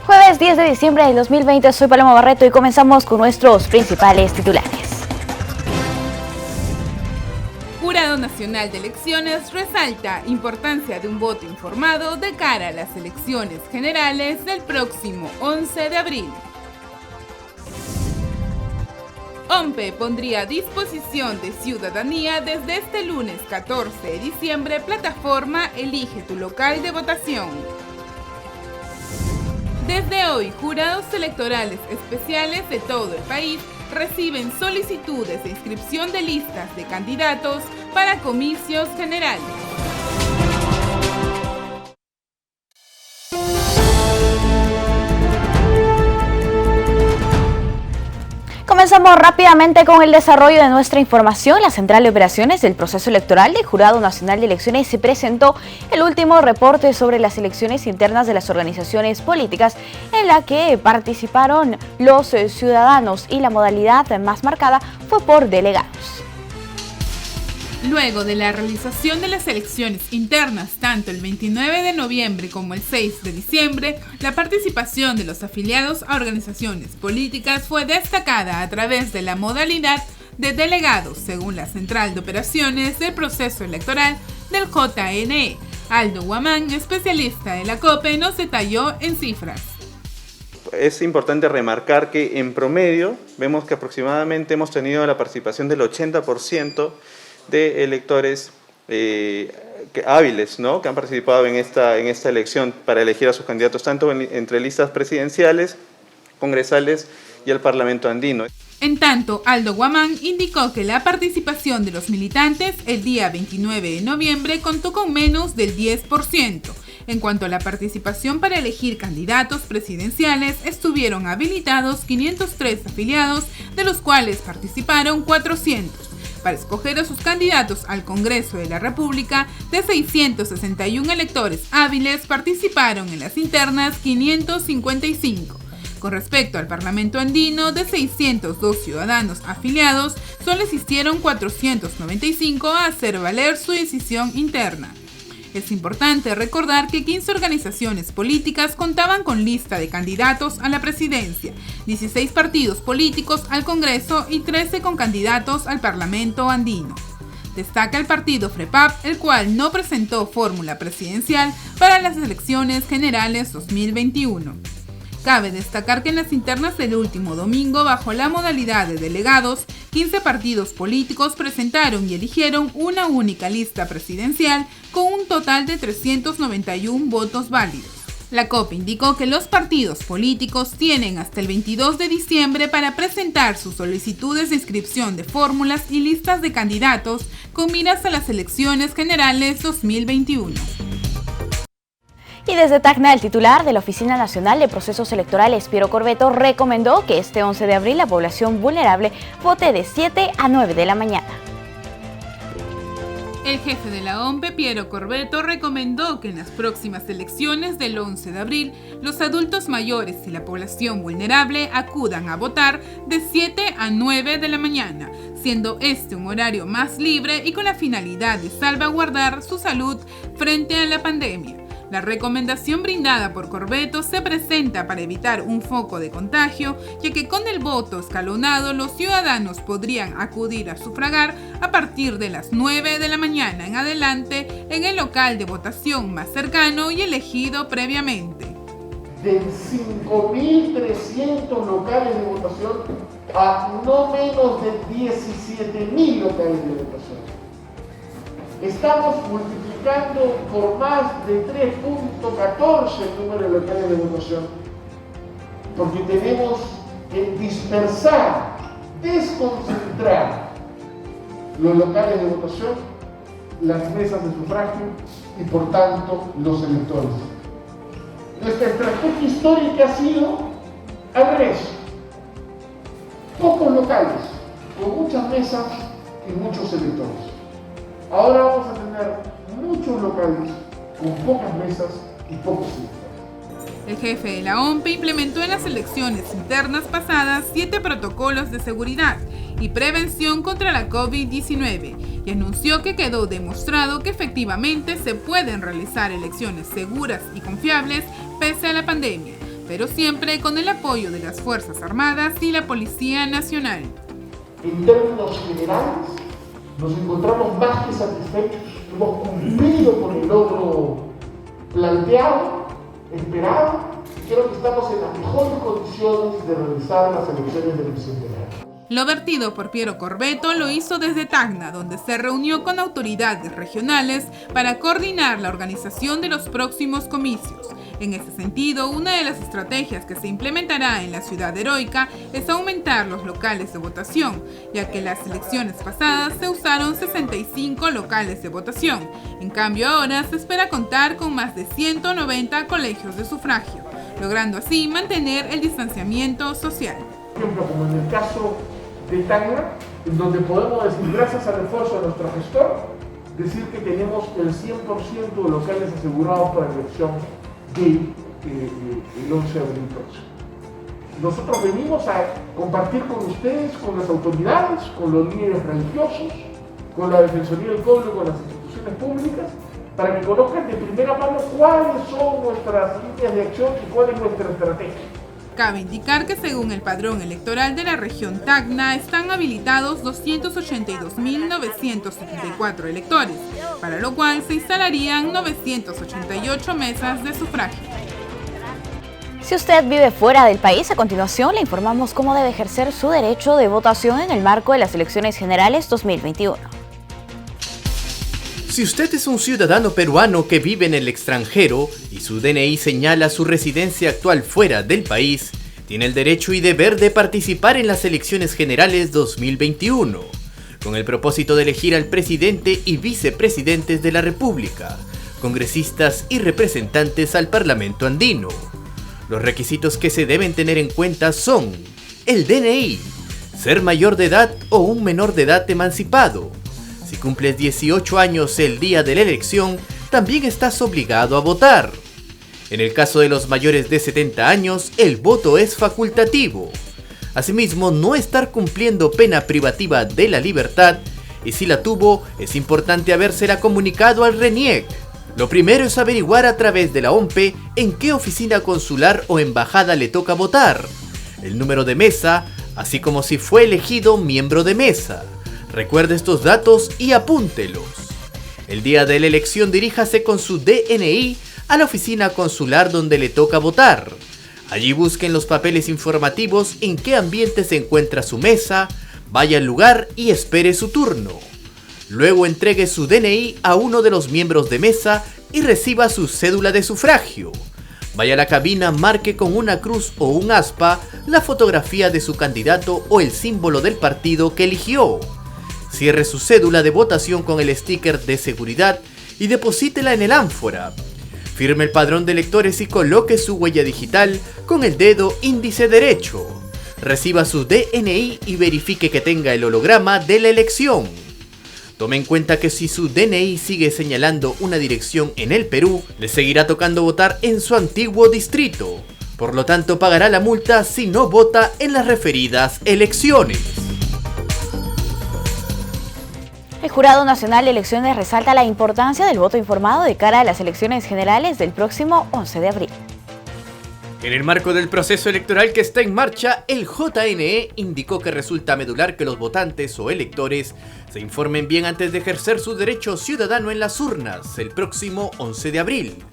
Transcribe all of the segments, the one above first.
Jueves 10 de diciembre de 2020, soy Paloma Barreto y comenzamos con nuestros principales titulares. Jurado Nacional de Elecciones resalta importancia de un voto informado de cara a las elecciones generales del próximo 11 de abril. OMPE pondría a disposición de ciudadanía desde este lunes 14 de diciembre plataforma Elige tu local de votación. Desde hoy, jurados electorales especiales de todo el país reciben solicitudes de inscripción de listas de candidatos para comicios generales. Comenzamos rápidamente con el desarrollo de nuestra información. La Central de Operaciones del Proceso Electoral del Jurado Nacional de Elecciones se presentó el último reporte sobre las elecciones internas de las organizaciones políticas en la que participaron los ciudadanos y la modalidad más marcada fue por delegados. Luego de la realización de las elecciones internas, tanto el 29 de noviembre como el 6 de diciembre, la participación de los afiliados a organizaciones políticas fue destacada a través de la modalidad de delegados, según la Central de Operaciones del Proceso Electoral del JNE. Aldo Guamán, especialista de la COPE, nos detalló en cifras. Es importante remarcar que en promedio vemos que aproximadamente hemos tenido la participación del 80% de electores hábiles, ¿no?, que han participado en esta elección para elegir a sus candidatos, tanto entre listas presidenciales, congresales y el Parlamento andino. En tanto, Aldo Guamán indicó que la participación de los militantes el día 29 de noviembre contó con menos del 10%. En cuanto a la participación para elegir candidatos presidenciales, estuvieron habilitados 503 afiliados, de los cuales participaron 400. Para escoger a sus candidatos al Congreso de la República, de 661 electores hábiles participaron en las internas 555. Con respecto al Parlamento andino, de 602 ciudadanos afiliados, solo asistieron 495 a hacer valer su decisión interna. Es importante recordar que 15 organizaciones políticas contaban con lista de candidatos a la presidencia, 16 partidos políticos al Congreso y 13 con candidatos al Parlamento andino. Destaca el partido FREPAP, el cual no presentó fórmula presidencial para las elecciones generales 2021. Cabe destacar que en las internas del último domingo, bajo la modalidad de delegados, 15 partidos políticos presentaron y eligieron una única lista presidencial con un total de 391 votos válidos. La COPE indicó que los partidos políticos tienen hasta el 22 de diciembre para presentar sus solicitudes de inscripción de fórmulas y listas de candidatos con miras a las elecciones generales 2021. Y desde Tacna, el titular de la Oficina Nacional de Procesos Electorales, Piero Corbeto, recomendó que este 11 de abril la población vulnerable vote de 7 a 9 de la mañana. El jefe de la OMPE, Piero Corbeto, recomendó que en las próximas elecciones del 11 de abril, los adultos mayores y la población vulnerable acudan a votar de 7 a 9 de la mañana, siendo este un horario más libre y con la finalidad de salvaguardar su salud frente a la pandemia. La recomendación brindada por Corbeto se presenta para evitar un foco de contagio, ya que con el voto escalonado los ciudadanos podrían acudir a sufragar a partir de las 9 de la mañana en adelante en el local de votación más cercano y elegido previamente. De 5.300 locales de votación a no menos de 17.000 locales de votación. Estamos multiplicando por más de 3.14 el número de locales de votación, porque tenemos que dispersar, desconcentrar los locales de votación, las mesas de sufragio y por tanto los electores. Nuestra estrategia histórica ha sido al revés: pocos locales, con muchas mesas y muchos electores. Ahora vamos a tener muchos locales con pocas mesas y pocos electores. El jefe de la OMPE implementó en las elecciones internas pasadas 7 protocolos de seguridad y prevención contra la COVID-19 y anunció que quedó demostrado que efectivamente se pueden realizar elecciones seguras y confiables pese a la pandemia. pero siempre con el apoyo de las Fuerzas Armadas y la Policía Nacional. En términos generales, nos encontramos más que satisfechos. Hemos cumplido con el logro planteado, esperado, y creo que estamos en las mejores condiciones de realizar las elecciones del Bicentenario. Lo vertido por Piero Corbeto lo hizo desde Tacna, donde se reunió con autoridades regionales para coordinar la organización de los próximos comicios. En ese sentido, una de las estrategias que se implementará en la ciudad heroica es aumentar los locales de votación, ya que las elecciones pasadas se usaron 65 locales de votación. En cambio, ahora se espera contar con más de 190 colegios de sufragio, logrando así mantener el distanciamiento social. Por ejemplo, como en el caso de Tacna, en donde podemos decir, gracias al esfuerzo de nuestro gestor, decir que tenemos el 100% de locales asegurados para la elección el 11 de abril próximo. Nosotros venimos a compartir con ustedes, con las autoridades, con los líderes religiosos, con la Defensoría del Pueblo y con las instituciones públicas, para que conozcan de primera mano cuáles son nuestras líneas de acción y cuál es nuestra estrategia. Cabe indicar que según el padrón electoral de la región Tacna están habilitados 282.974 electores, para lo cual se instalarían 988 mesas de sufragio. Si usted vive fuera del país, a continuación le informamos cómo debe ejercer su derecho de votación en el marco de las elecciones generales 2021. Si usted es un ciudadano peruano que vive en el extranjero y su DNI señala su residencia actual fuera del país, tiene el derecho y deber de participar en las elecciones generales 2021, con el propósito de elegir al presidente y vicepresidentes de la República, congresistas y representantes al Parlamento andino. Los requisitos que se deben tener en cuenta son el DNI, ser mayor de edad o un menor de edad emancipado. Si cumples 18 años el día de la elección, también estás obligado a votar. En el caso de los mayores de 70 años, el voto es facultativo. Asimismo, no estar cumpliendo pena privativa de la libertad, y si la tuvo, es importante habérsela comunicado al RENIEC. Lo primero es averiguar a través de la OMPE en qué oficina consular o embajada le toca votar, el número de mesa, así como si fue elegido miembro de mesa. Recuerde estos datos y apúntelos. El día de la elección diríjase con su DNI a la oficina consular donde le toca votar. Allí busquen los papeles informativos en qué ambiente se encuentra su mesa, vaya al lugar y espere su turno. Luego entregue su DNI a uno de los miembros de mesa y reciba su cédula de sufragio. Vaya a la cabina, marque con una cruz o un aspa la fotografía de su candidato o el símbolo del partido que eligió. Cierre su cédula de votación con el sticker de seguridad y deposítela en el ánfora. Firme el padrón de electores y coloque su huella digital con el dedo índice derecho. Reciba su DNI y verifique que tenga el holograma de la elección. Tome en cuenta que si su DNI sigue señalando una dirección en el Perú, le seguirá tocando votar en su antiguo distrito. Por lo tanto, pagará la multa si no vota en las referidas elecciones. El Jurado Nacional de Elecciones resalta la importancia del voto informado de cara a las elecciones generales del próximo 11 de abril. En el marco del proceso electoral que está en marcha, el JNE indicó que resulta medular que los votantes o electores se informen bien antes de ejercer su derecho ciudadano en las urnas el próximo 11 de abril.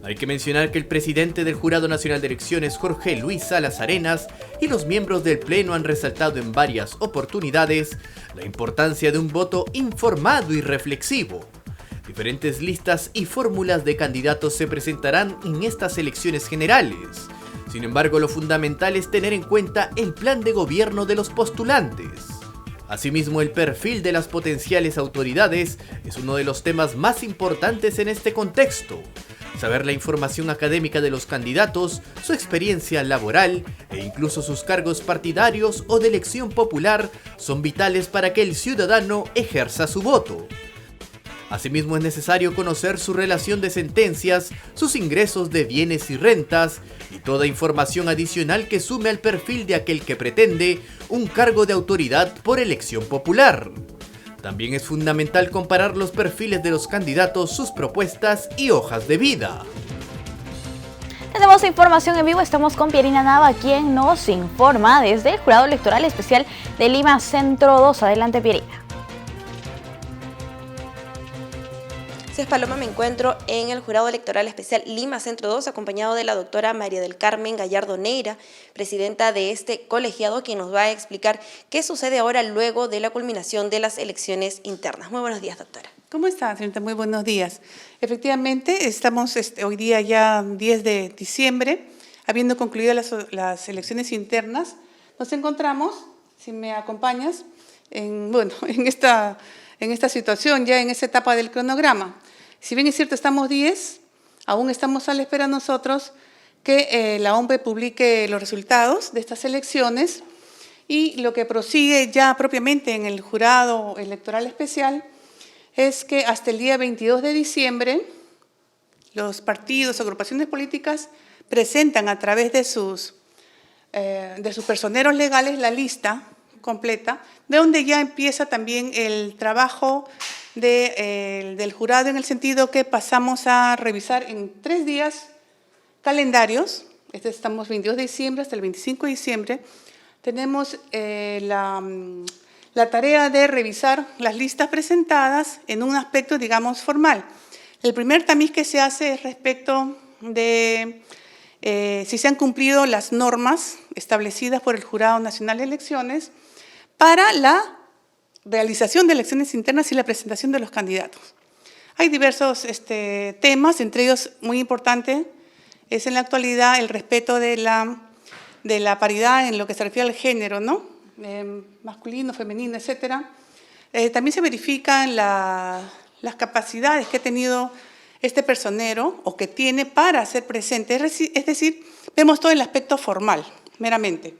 Hay que mencionar que el presidente del Jurado Nacional de Elecciones, Jorge Luis Salas Arenas, y los miembros del Pleno han resaltado en varias oportunidades la importancia de un voto informado y reflexivo. Diferentes listas y fórmulas de candidatos se presentarán en estas elecciones generales. Sin embargo, lo fundamental es tener en cuenta el plan de gobierno de los postulantes. Asimismo, el perfil de las potenciales autoridades es uno de los temas más importantes en este contexto. Saber la información académica de los candidatos, su experiencia laboral e incluso sus cargos partidarios o de elección popular son vitales para que el ciudadano ejerza su voto. Asimismo, es necesario conocer su relación de sentencias, sus ingresos de bienes y rentas y toda información adicional que sume al perfil de aquel que pretende un cargo de autoridad por elección popular. También es fundamental comparar los perfiles de los candidatos, sus propuestas y hojas de vida. Tenemos información en vivo, estamos con Pierina Nava, quien nos informa desde el Jurado Electoral Especial de Lima Centro 2. Adelante, Pierina. Gracias, Paloma. Me encuentro en el Jurado Electoral Especial Lima Centro 2, acompañado de la doctora María del Carmen Gallardo Neira, presidenta de este colegiado, quien nos va a explicar qué sucede ahora luego de la culminación de las elecciones internas. Muy buenos días, doctora. ¿Cómo está, señorita? Muy buenos días. Efectivamente, estamos hoy día ya 10 de diciembre, habiendo concluido las elecciones internas. Nos encontramos, si me acompañas, en esta situación, ya en esa etapa del cronograma. Si bien es cierto, estamos 10, aún estamos a la espera nosotros que la OMPE publique los resultados de estas elecciones, y lo que prosigue ya propiamente en el Jurado Electoral Especial es que hasta el día 22 de diciembre los partidos o agrupaciones políticas presentan a través de sus personeros legales la lista completa, de donde ya empieza también el trabajo del jurado, en el sentido que pasamos a revisar en 3 días calendarios. Estamos 22 de diciembre hasta el 25 de diciembre. Tenemos la tarea de revisar las listas presentadas en un aspecto, digamos, formal. El primer tamiz que se hace es respecto de si se han cumplido las normas establecidas por el Jurado Nacional de Elecciones para la realización de elecciones internas y la presentación de los candidatos. Hay diversos temas, entre ellos muy importante es en la actualidad el respeto de la paridad en lo que se refiere al género, ¿no? Masculino, femenino, etcétera. También se verifican las capacidades que ha tenido este personero o que tiene para ser presente, es decir, vemos todo el aspecto formal, meramente.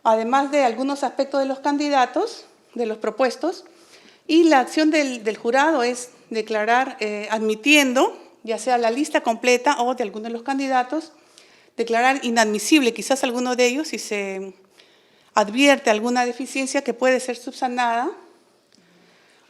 Además de algunos aspectos de los candidatos, de los propuestos, y la acción del jurado es declarar, admitiendo, ya sea la lista completa o de alguno de los candidatos, declarar inadmisible quizás alguno de ellos si se advierte alguna deficiencia que puede ser subsanada,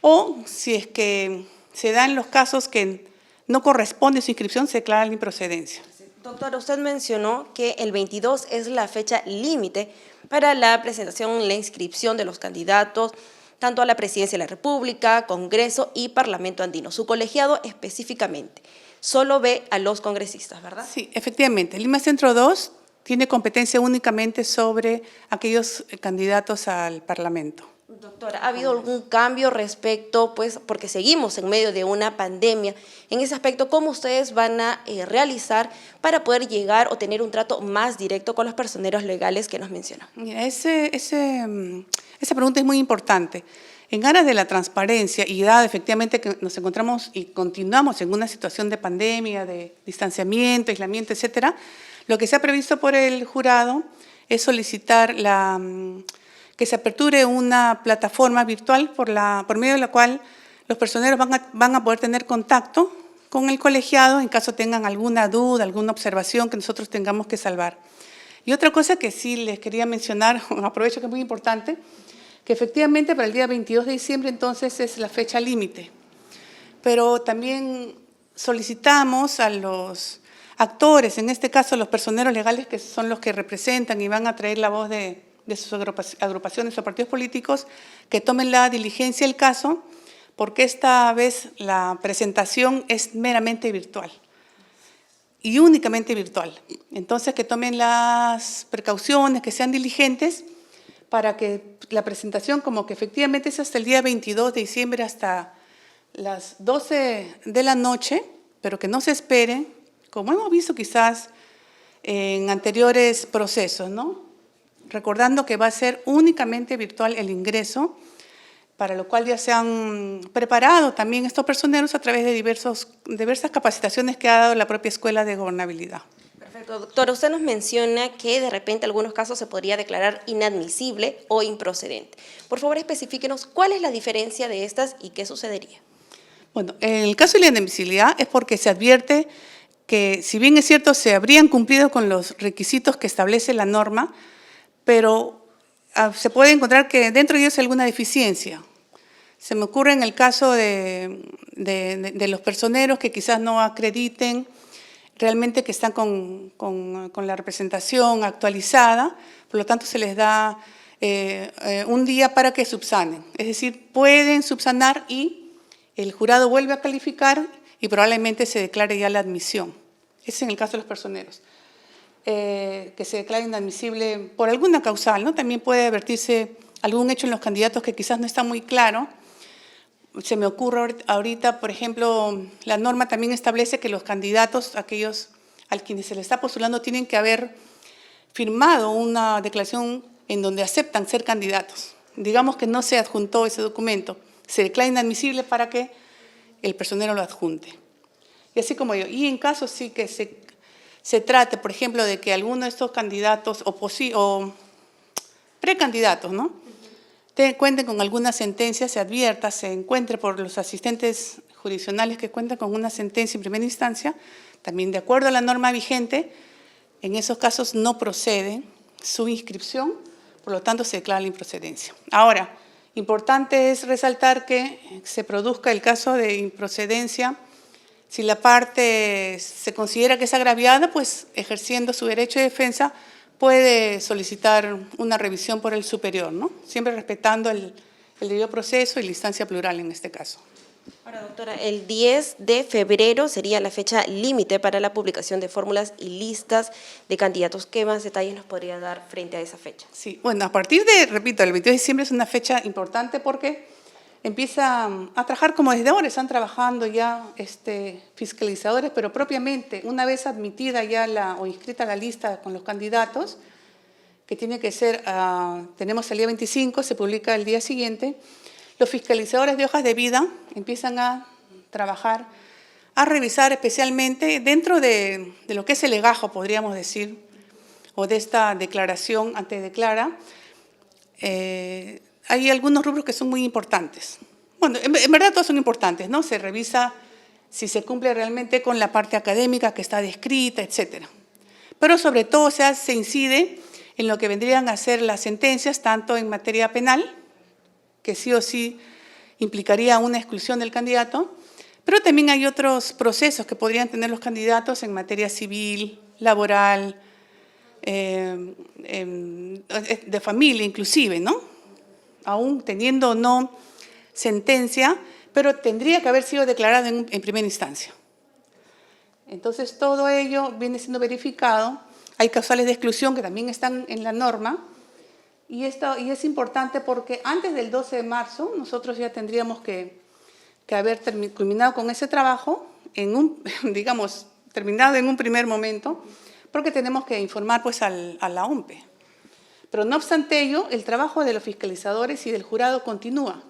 o si es que se dan los casos que no corresponde su inscripción, se declara la improcedencia. Doctora, usted mencionó que el 22 es la fecha límite para la presentación y la inscripción de los candidatos, tanto a la Presidencia de la República, Congreso y Parlamento Andino. Su colegiado específicamente solo ve a los congresistas, ¿verdad? Sí, efectivamente. Lima Centro 2 tiene competencia únicamente sobre aquellos candidatos al Parlamento. Doctora, ¿ha habido algún cambio respecto, porque seguimos en medio de una pandemia, en ese aspecto, cómo ustedes van a realizar para poder llegar o tener un trato más directo con los personeros legales que nos mencionan? Mira, esa pregunta es muy importante. En aras de la transparencia y dado efectivamente que nos encontramos y continuamos en una situación de pandemia, de distanciamiento, aislamiento, etcétera, lo que se ha previsto por el jurado es solicitar que se aperture una plataforma virtual por medio de la cual los personeros van a poder tener contacto con el colegiado en caso tengan alguna duda, alguna observación que nosotros tengamos que salvar. Y otra cosa que sí les quería mencionar, aprovecho que es muy importante, que efectivamente para el día 22 de diciembre entonces es la fecha límite. Pero también solicitamos a los actores, en este caso los personeros legales que son los que representan y van a traer la voz de sus agrupaciones o partidos políticos, que tomen la diligencia del caso, porque esta vez la presentación es meramente virtual y únicamente virtual. Entonces, que tomen las precauciones, que sean diligentes para que la presentación, como que efectivamente es hasta el día 22 de diciembre, hasta las 12 de la noche, pero que no se esperen, como hemos visto quizás en anteriores procesos, ¿no? Recordando que va a ser únicamente virtual el ingreso, para lo cual ya se han preparado también estos personeros a través de diversas capacitaciones que ha dado la propia Escuela de Gobernabilidad. Perfecto. Doctora, usted nos menciona que de repente en algunos casos se podría declarar inadmisible o improcedente. Por favor, especifíquenos cuál es la diferencia de estas y qué sucedería. Bueno, en el caso de la inadmisibilidad es porque se advierte que, si bien es cierto, se habrían cumplido con los requisitos que establece la norma, pero se puede encontrar que dentro de ellos hay alguna deficiencia. Se me ocurre en el caso de los personeros que quizás no acrediten realmente que están con la representación actualizada, por lo tanto se les da un día para que subsanen. Es decir, pueden subsanar y el jurado vuelve a calificar y probablemente se declare ya la admisión. Ese es en el caso de los personeros. Que se declare inadmisible por alguna causal, ¿no? También puede advertirse algún hecho en los candidatos que quizás no está muy claro. Se me ocurre ahorita, por ejemplo, la norma también establece que los candidatos, aquellos a quienes se les está postulando, tienen que haber firmado una declaración en donde aceptan ser candidatos. Digamos que no se adjuntó ese documento, se declara inadmisible para que el personero lo adjunte. Y así como yo. Y en caso sí que se trate, por ejemplo, de que alguno de estos candidatos o precandidatos, ¿no?, cuenten con alguna sentencia, se advierta, se encuentre por los asistentes jurisdiccionales que cuentan con una sentencia en primera instancia, también de acuerdo a la norma vigente, en esos casos no procede su inscripción, por lo tanto se declara la improcedencia. Ahora, importante es resaltar que se produzca el caso de improcedencia si la parte se considera que es agraviada, pues ejerciendo su derecho de defensa puede solicitar una revisión por el superior, ¿no? Siempre respetando el debido proceso y la instancia plural en este caso. Ahora, doctora, el 10 de febrero sería la fecha límite para la publicación de fórmulas y listas de candidatos. ¿Qué más detalles nos podría dar frente a esa fecha? Sí, bueno, a partir de, repito, el 22 de diciembre es una fecha importante porque empieza a trabajar como desde ahora, están trabajando ya fiscalizadores, pero propiamente una vez admitida ya o inscrita la lista con los candidatos, que tiene que ser, tenemos el día 25, se publica el día siguiente, los fiscalizadores de hojas de vida empiezan a trabajar, a revisar especialmente dentro de lo que es el legajo, podríamos decir, o de esta declaración ante declara, hay algunos rubros que son muy importantes. Bueno, en verdad todos son importantes, ¿no? Se revisa si se cumple realmente con la parte académica que está descrita, etcétera. Pero sobre todo se incide en lo que vendrían a ser las sentencias, tanto en materia penal, que sí o sí implicaría una exclusión del candidato, pero también hay otros procesos que podrían tener los candidatos en materia civil, laboral, de familia inclusive, ¿no? Aún teniendo o no sentencia, pero tendría que haber sido declarado en primera instancia. Entonces, todo ello viene siendo verificado. Hay causales de exclusión que también están en la norma, y es importante porque antes del 12 de marzo nosotros ya tendríamos que haber culminado con ese trabajo, digamos, terminado en un primer momento, porque tenemos que informar pues, a la OMPE. Pero no obstante ello, el trabajo de los fiscalizadores y del jurado continúa.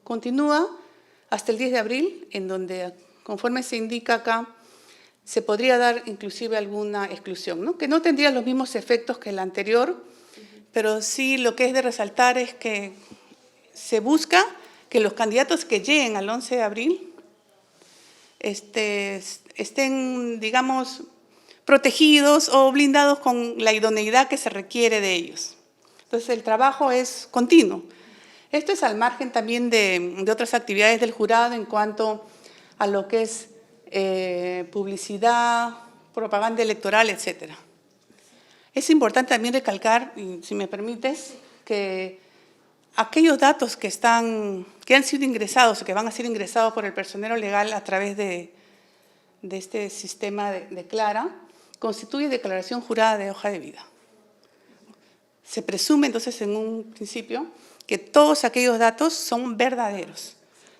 Continúa hasta el 10 de abril, en donde, conforme se indica acá, se podría dar inclusive alguna exclusión, ¿no? Que no tendría los mismos efectos que el anterior, pero sí lo que es de resaltar es que se busca que los candidatos que lleguen al 11 de abril estén, digamos, protegidos o blindados con la idoneidad que se requiere de ellos. Entonces, el trabajo es continuo. Esto es al margen también de otras actividades del jurado en cuanto a lo que es publicidad, propaganda electoral, etc. Es importante también recalcar, si me permites, que aquellos datos que han sido ingresados o que van a ser ingresados por el personero legal a través de este sistema de Clara, constituye declaración jurada de hoja de vida. Se presume entonces en un principio que todos aquellos datos son verdaderos.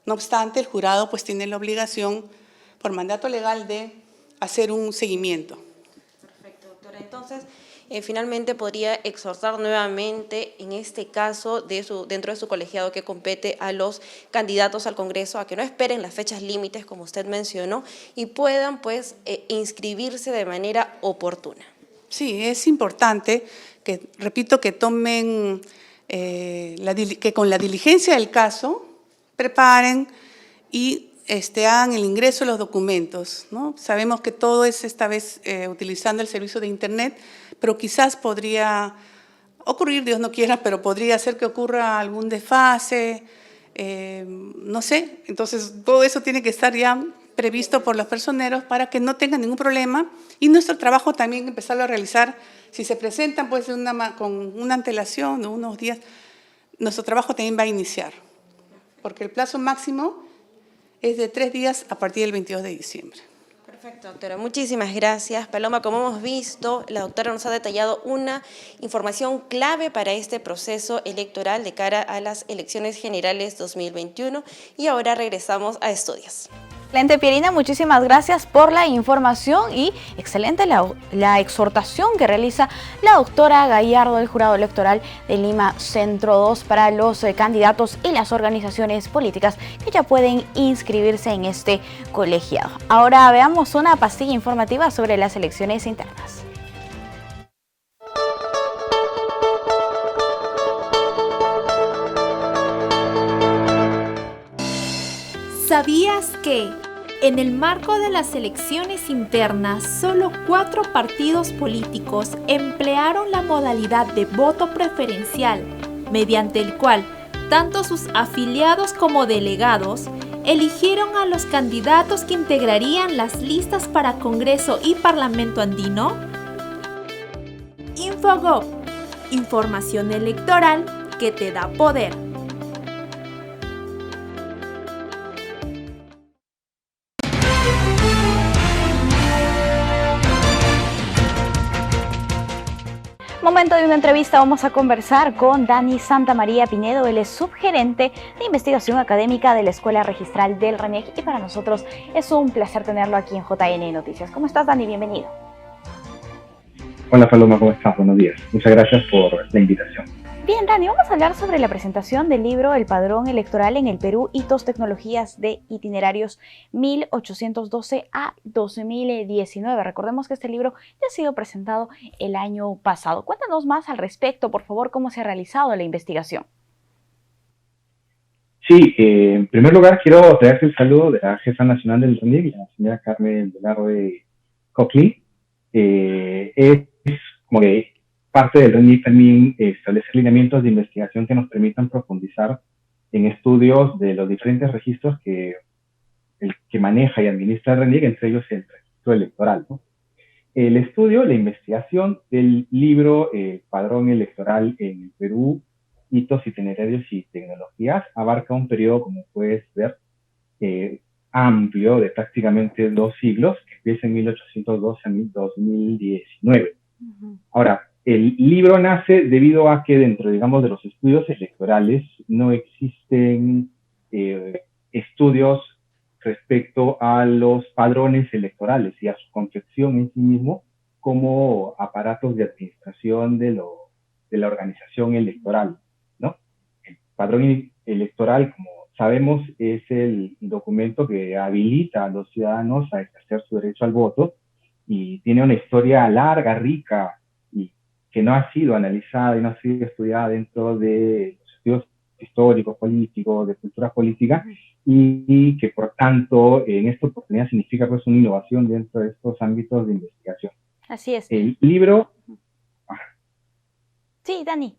No obstante, el jurado pues tiene la obligación por mandato legal de hacer un seguimiento. Perfecto, doctora. Entonces, finalmente podría exhortar nuevamente, en este caso, dentro de su colegiado que compete a los candidatos al Congreso, a que no esperen las fechas límites, como usted mencionó, y puedan, pues, inscribirse de manera oportuna. Sí, es importante que, repito, que tomen, que con la diligencia del caso preparen y hagan el ingreso de los documentos, ¿no? Sabemos que todo es esta vez utilizando el servicio de Internet, pero quizás podría ocurrir, Dios no quiera, pero podría ser que ocurra algún desfase, no sé. Entonces, todo eso tiene que estar ya previsto por los personeros para que no tengan ningún problema, y nuestro trabajo también empezarlo a realizar, si se presentan pues con una antelación de unos días, nuestro trabajo también va a iniciar, porque el plazo máximo es de 3 días a partir del 22 de diciembre. Perfecto, doctora. Muchísimas gracias. Paloma, como hemos visto, la doctora nos ha detallado una información clave para este proceso electoral de cara a las elecciones generales 2021. Y ahora regresamos a estudios. Excelente, Pierina, muchísimas gracias por la información y excelente la exhortación que realiza la doctora Gallardo del Jurado Electoral de Lima Centro 2 para los candidatos y las organizaciones políticas que ya pueden inscribirse en este colegiado. Ahora veamos una pastilla informativa sobre las elecciones internas. ¿Sabías que, en el marco de las elecciones internas, solo 4 partidos políticos emplearon la modalidad de voto preferencial, mediante el cual tanto sus afiliados como delegados eligieron a los candidatos que integrarían las listas para Congreso y Parlamento andino? Infogov, información electoral que te da poder. Momento de una entrevista, vamos a conversar con Dani Santamaría Pinedo. Él es subgerente de investigación académica de la Escuela Registral del RENIEC y para nosotros es un placer tenerlo aquí en JN Noticias. ¿Cómo estás, Dani? Bienvenido. Hola Paloma, ¿cómo estás? Buenos días. Muchas gracias por la invitación. Bien, Dani, vamos a hablar sobre la presentación del libro El Padrón Electoral en el Perú, hitos, tecnologías de itinerarios 1812 a 2019. Recordemos que este libro ya ha sido presentado el año pasado. Cuéntanos más al respecto, por favor, cómo se ha realizado la investigación. Sí, en primer lugar quiero traerte el saludo de la jefa nacional del RENIEC, la señora Carmen Velarde Coquín. Es como que parte del RENIEC también establecer lineamientos de investigación que nos permitan profundizar en estudios de los diferentes registros que maneja y administra el RENIEC, entre ellos el registro electoral, ¿no? El estudio, la investigación del libro Padrón Electoral en el Perú, hitos, itinerarios y tecnologías, abarca un periodo, como puedes ver, amplio de prácticamente 2 siglos, que empieza en 1812 a 2019. Ahora, el libro nace debido a que dentro, digamos, de los estudios electorales no existen estudios respecto a los padrones electorales y a su concepción en sí mismo como aparatos de administración de la organización electoral, ¿no? El padrón electoral, como sabemos, es el documento que habilita a los ciudadanos a ejercer su derecho al voto y tiene una historia larga, rica, y que no ha sido analizada y no ha sido estudiada dentro de los estudios históricos, políticos, de cultura política, y que por tanto en esta oportunidad significa pues una innovación dentro de estos ámbitos de investigación. Así es. El libro... Sí, Dani.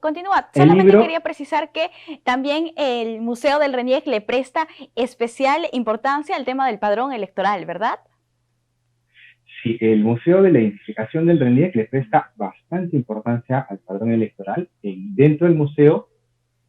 Continúa. Solamente quería precisar que también el Museo del RENIEC le presta especial importancia al tema del padrón electoral, ¿verdad? Sí, el Museo de la Identificación del RENIEC le presta bastante importancia al padrón electoral. Dentro del museo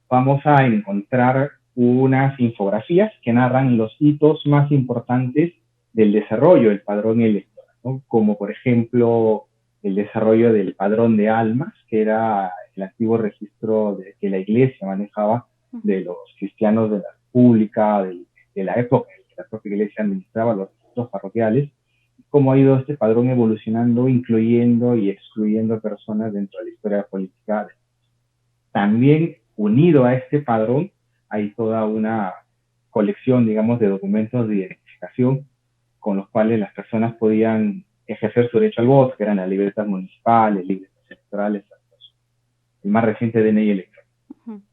vamos a encontrar unas infografías que narran los hitos más importantes del desarrollo del padrón electoral, ¿no? Como por ejemplo el desarrollo del padrón de almas, que era el antiguo registro que la Iglesia manejaba de los cristianos de la República, de la época en que la propia Iglesia administraba los registros parroquiales, cómo ha ido este padrón evolucionando, incluyendo y excluyendo personas dentro de la historia política. También unido a este padrón hay toda una colección, digamos, de documentos de identificación con los cuales las personas podían ejercer su derecho al voto, que eran las libretas municipales, libretas electorales, el más reciente DNI electrónico.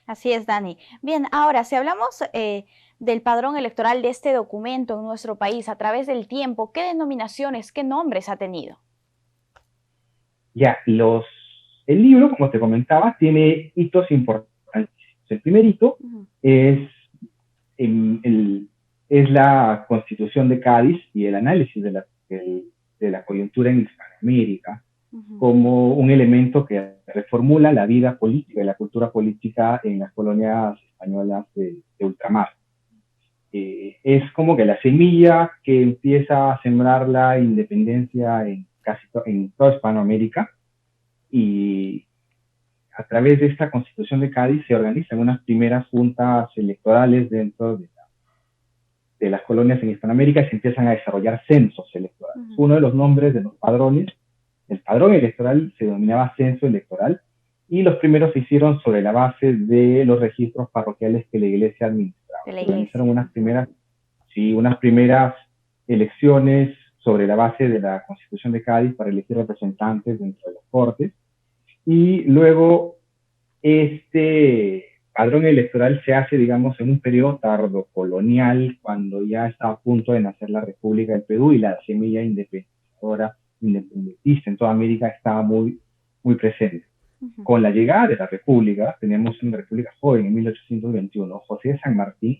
Así es, Dani. Bien, ahora, si hablamos del padrón electoral de este documento en nuestro país a través del tiempo, ¿qué denominaciones, qué nombres ha tenido? Ya, el libro, como te comentaba, tiene hitos importantes. El primer hito es el es la Constitución de Cádiz y el análisis de la coyuntura en Hispanoamérica como un elemento que reformula la vida política y la cultura política en las colonias españolas de ultramar. Es como que la semilla que empieza a sembrar la independencia en toda Hispanoamérica, y a través de esta Constitución de Cádiz se organizan unas primeras juntas electorales dentro de las colonias en Hispanoamérica y se empiezan a desarrollar censos electorales. Uno de los nombres de los padrones, el padrón electoral, se denominaba censo electoral, y los primeros se hicieron sobre la base de los registros parroquiales que la Iglesia administraba. Se organizaron unas primeras elecciones sobre la base de la Constitución de Cádiz para elegir representantes dentro de las Cortes, y luego este padrón electoral se hace, digamos, en un periodo tardocolonial, cuando ya está a punto de nacer la República del Perú y la semilla independentista en toda América estaba muy, muy presente. Con la llegada de la República, teníamos una República joven en 1821, José de San Martín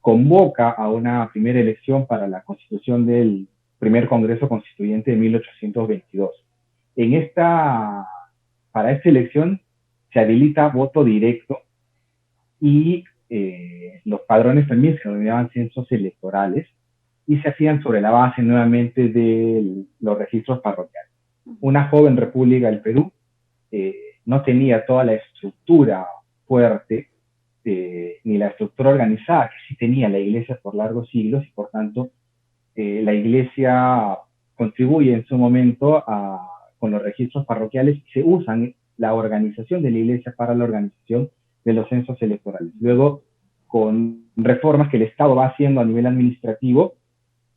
convoca a una primera elección para la constitución del primer Congreso Constituyente de 1822. Para esta elección se habilita voto directo, y los padrones también se denominaban censos electorales y se hacían sobre la base nuevamente de los registros parroquiales. Una joven República del Perú no tenía toda la estructura fuerte ni la estructura organizada que sí tenía la Iglesia por largos siglos, y por tanto la Iglesia contribuye en su momento con los registros parroquiales, y se usan la organización de la Iglesia para la organización de los censos electorales. Luego, con reformas que el Estado va haciendo a nivel administrativo,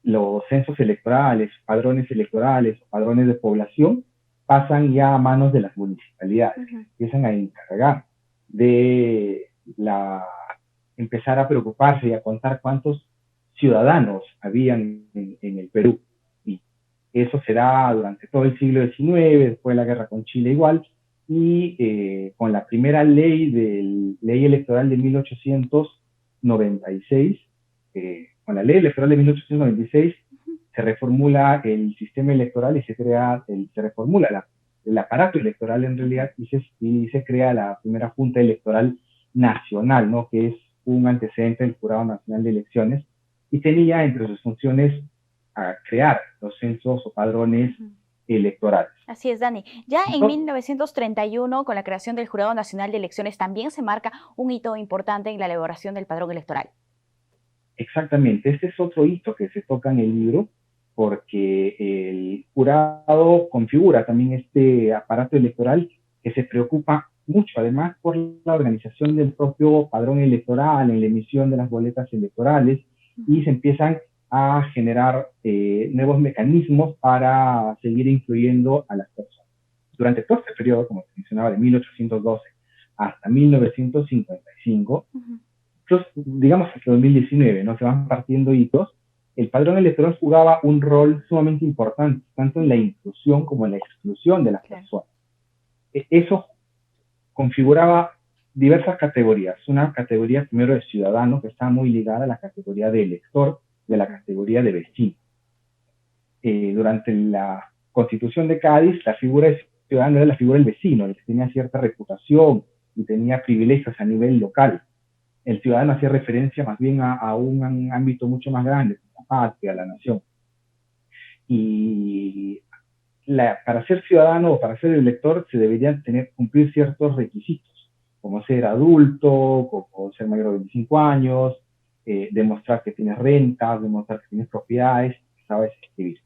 los censos electorales, padrones electorales, padrones de población, pasan ya a manos de las municipalidades, que empiezan a encargar de empezar a preocuparse y a contar cuántos ciudadanos habían en el Perú. Y eso se da durante todo el siglo XIX, después de la guerra con Chile igual, y con la primera ley electoral de 1896, con la ley electoral de 1896 se reformula el sistema electoral y se reformula el aparato electoral en realidad, y se crea la primera Junta Electoral Nacional, ¿no?, que es un antecedente del Jurado Nacional de Elecciones, y tenía entre sus funciones a crear los censos o padrones electorales. Así es, Dani. Ya en 1931, con la creación del Jurado Nacional de Elecciones, también se marca un hito importante en la elaboración del padrón electoral. Exactamente, este es otro hito que se toca en el libro, porque el jurado configura también este aparato electoral que se preocupa mucho, además, por la organización del propio padrón electoral, en la emisión de las boletas electorales, y se empiezan a generar nuevos mecanismos para seguir incluyendo a las personas. Durante todo este periodo, como se mencionaba, de 1812 hasta 1955, digamos hasta 2019, ¿no?, se van partiendo hitos. El padrón electoral jugaba un rol sumamente importante, tanto en la inclusión como en la exclusión de las personas. Eso configuraba diversas categorías. Una categoría primero de ciudadano, que está muy ligada a la categoría de elector, de la categoría de vecino. Durante la Constitución de Cádiz, la figura de ciudadano era la figura del vecino, el que tenía cierta reputación y tenía privilegios a nivel local. El ciudadano hacía referencia más bien a un ámbito mucho más grande, la patria, la nación. Y para ser ciudadano o para ser elector se deberían cumplir ciertos requisitos, como ser adulto, como ser mayor de 25 años, demostrar que tienes rentas, demostrar que tienes propiedades, que sabes escribir.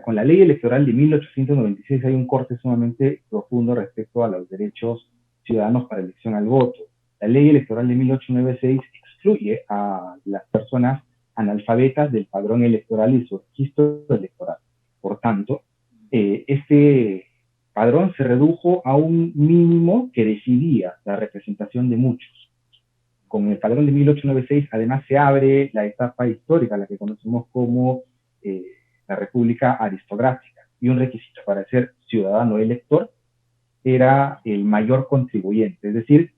Con la ley electoral de 1896 hay un corte sumamente profundo respecto a los derechos ciudadanos para elección al voto. La ley electoral de 1896 excluye a las personas analfabetas del padrón electoral y su registro electoral. Por tanto, este padrón se redujo a un mínimo que decidía la representación de muchos. Con el padrón de 1896, además, se abre la etapa histórica, la que conocemos como la República Aristocrática, y un requisito para ser ciudadano elector era el mayor contribuyente, es decir,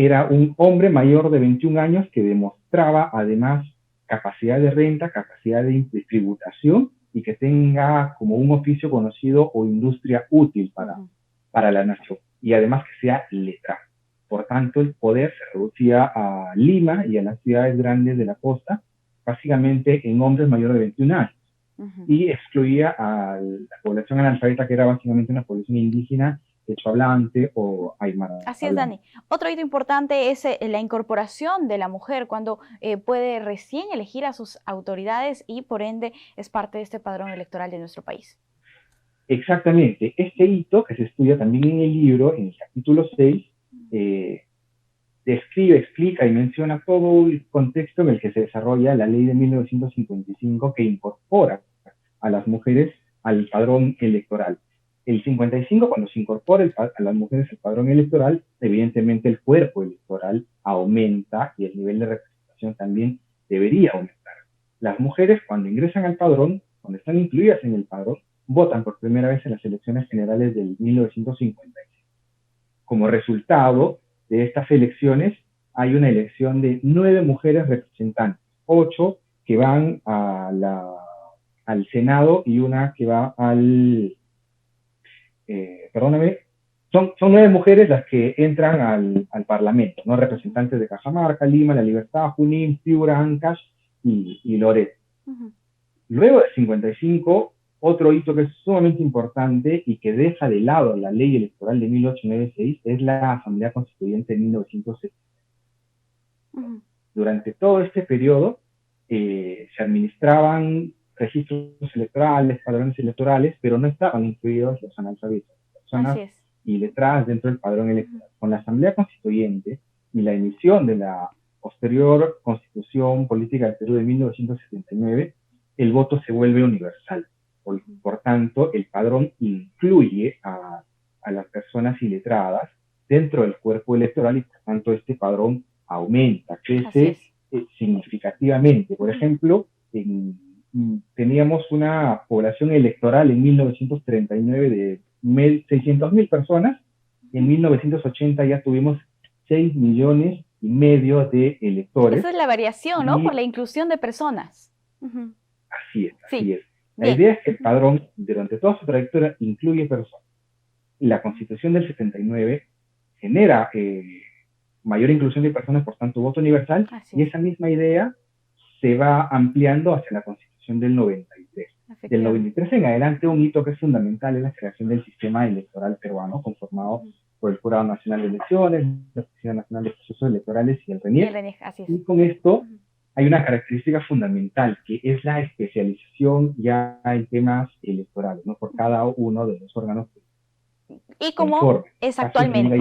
era un hombre mayor de 21 años que demostraba además capacidad de renta, capacidad de tributación y que tenga como un oficio conocido o industria útil para la nación. Y además que sea letrado. Por tanto, el poder se reducía a Lima y a las ciudades grandes de la costa, básicamente en hombres mayores de 21 años. Y excluía a la población analfabeta, que era básicamente una población indígena, quechua-hablante o aymara. Así es, Dani. Otro hito importante es la incorporación de la mujer cuando puede recién elegir a sus autoridades y por ende es parte de este padrón electoral de nuestro país. Exactamente. Este hito, que se estudia también en el libro, en el capítulo 6, describe, explica y menciona todo el contexto en el que se desarrolla la ley de 1955 que incorpora a las mujeres al padrón electoral. El 55, cuando se incorpora a las mujeres al padrón electoral, evidentemente el cuerpo electoral aumenta y el nivel de representación también debería aumentar. Las mujeres, cuando ingresan al padrón, cuando están incluidas en el padrón, votan por primera vez en las elecciones generales del 1956. Como resultado de estas elecciones, hay una elección de 9 mujeres representantes, 8 que van al Senado y una que va son 9 mujeres las que entran al Parlamento, ¿no? Representantes de Cajamarca, Lima, La Libertad, Junín, Piura, Ancash y Loreto. Luego del 55, otro hito que es sumamente importante y que deja de lado la ley electoral de 1896 es la Asamblea Constituyente de 1970. Durante todo este periodo se administraban registros electorales, padrones electorales, pero no estaban incluidos los analfabetos, personas iletradas dentro del padrón electoral. Con la Asamblea Constituyente y la emisión de la posterior Constitución Política del Perú de 1979, el voto se vuelve universal. Por tanto, el padrón incluye a las personas iletradas dentro del cuerpo electoral y por tanto este padrón aumenta, crece significativamente. Por ejemplo, teníamos una población electoral en 1939 de 600.000 personas, en 1980 ya tuvimos 6,5 millones de electores. Esa es la variación, ¿no? Por la inclusión de personas. Así es. La idea es que el padrón, durante toda su trayectoria, incluye personas. La Constitución del 79 genera mayor inclusión de personas, por tanto, voto universal, y esa misma idea se va ampliando hacia la Constitución del 93. Del 93 en adelante, un hito que es fundamental es la creación del sistema electoral peruano, conformado por el Jurado Nacional de Elecciones, la Oficina Nacional de Procesos Electorales y el RENIEC. Y con esto hay una característica fundamental, que es la especialización ya en temas electorales, ¿no? Por cada uno de los órganos. ¿Y cómo es actualmente?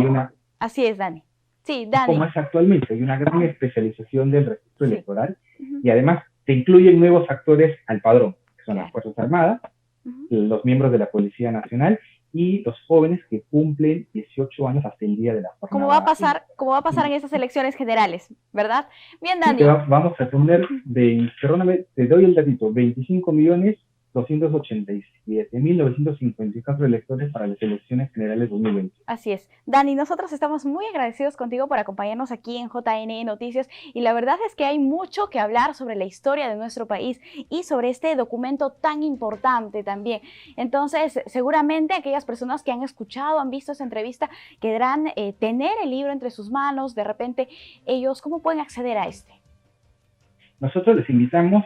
Así es, Dani. Sí, Dani. Como es actualmente, hay una gran especialización del registro electoral y además se incluyen nuevos actores al padrón, que son las Fuerzas Armadas, los miembros de la Policía Nacional y los jóvenes que cumplen 18 años hasta el día de la jornada. Como va a pasar en estas elecciones generales, ¿verdad? Bien, Dani. Sí, vamos a tener, perdóname, te doy el datito, 25.287.954 electores para las elecciones generales 2020. Así es. Dani, nosotros estamos muy agradecidos contigo por acompañarnos aquí en JNE Noticias y la verdad es que hay mucho que hablar sobre la historia de nuestro país y sobre este documento tan importante también. Entonces, seguramente aquellas personas que han escuchado, han visto esta entrevista, querrán tener el libro entre sus manos. De repente, ellos, ¿cómo pueden acceder a este? Nosotros les invitamos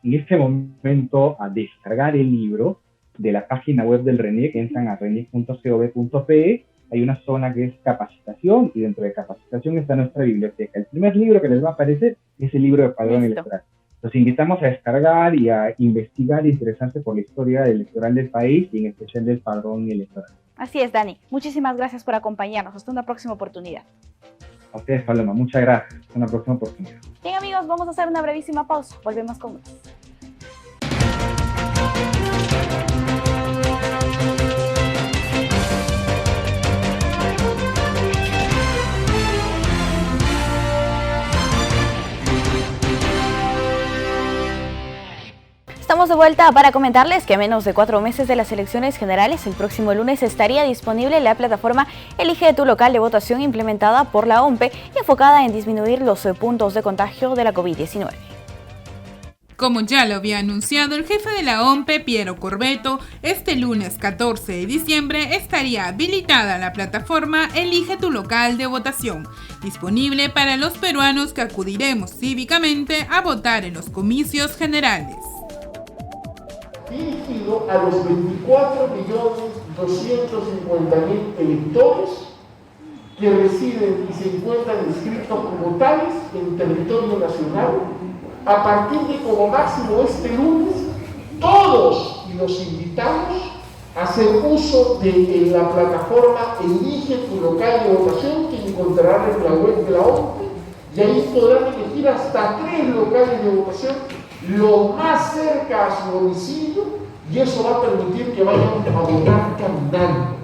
en este momento a descargar el libro de la página web del RENIEC, entran a reniec.gov.pe, hay una zona que es capacitación y dentro de capacitación está nuestra biblioteca. El primer libro que les va a aparecer es el libro de padrón electoral. Los invitamos a descargar y a investigar e interesarse por la historia electoral del país y en especial del padrón electoral. Así es, Dani. Muchísimas gracias por acompañarnos. Hasta una próxima oportunidad. A ustedes, Paloma, muchas gracias. Hasta una próxima oportunidad. Bien, amigos, vamos a hacer una brevísima pausa. Volvemos con más. Estamos Estamos de vuelta para comentarles que a menos de 4 meses de las elecciones generales, el próximo lunes estaría disponible la plataforma Elige tu local de votación implementada por la OMPE y enfocada en disminuir los puntos de contagio de la COVID-19. Como ya lo había anunciado el jefe de la OMPE, Piero Corbeto, este lunes 14 de diciembre estaría habilitada la plataforma Elige tu local de votación, disponible para los peruanos que acudiremos cívicamente a votar en los comicios generales. Dirigido a los 24.250.000 electores que residen y se encuentran inscritos como tales en territorio nacional. A partir de como máximo este lunes, todos los invitamos a hacer uso de la plataforma Elige tu local de votación que encontrarán en la web de la OMPE, y ahí podrán elegir hasta 3 locales de votación lo más cerca a su domicilio, y eso va a permitir que vayan a votar caminando.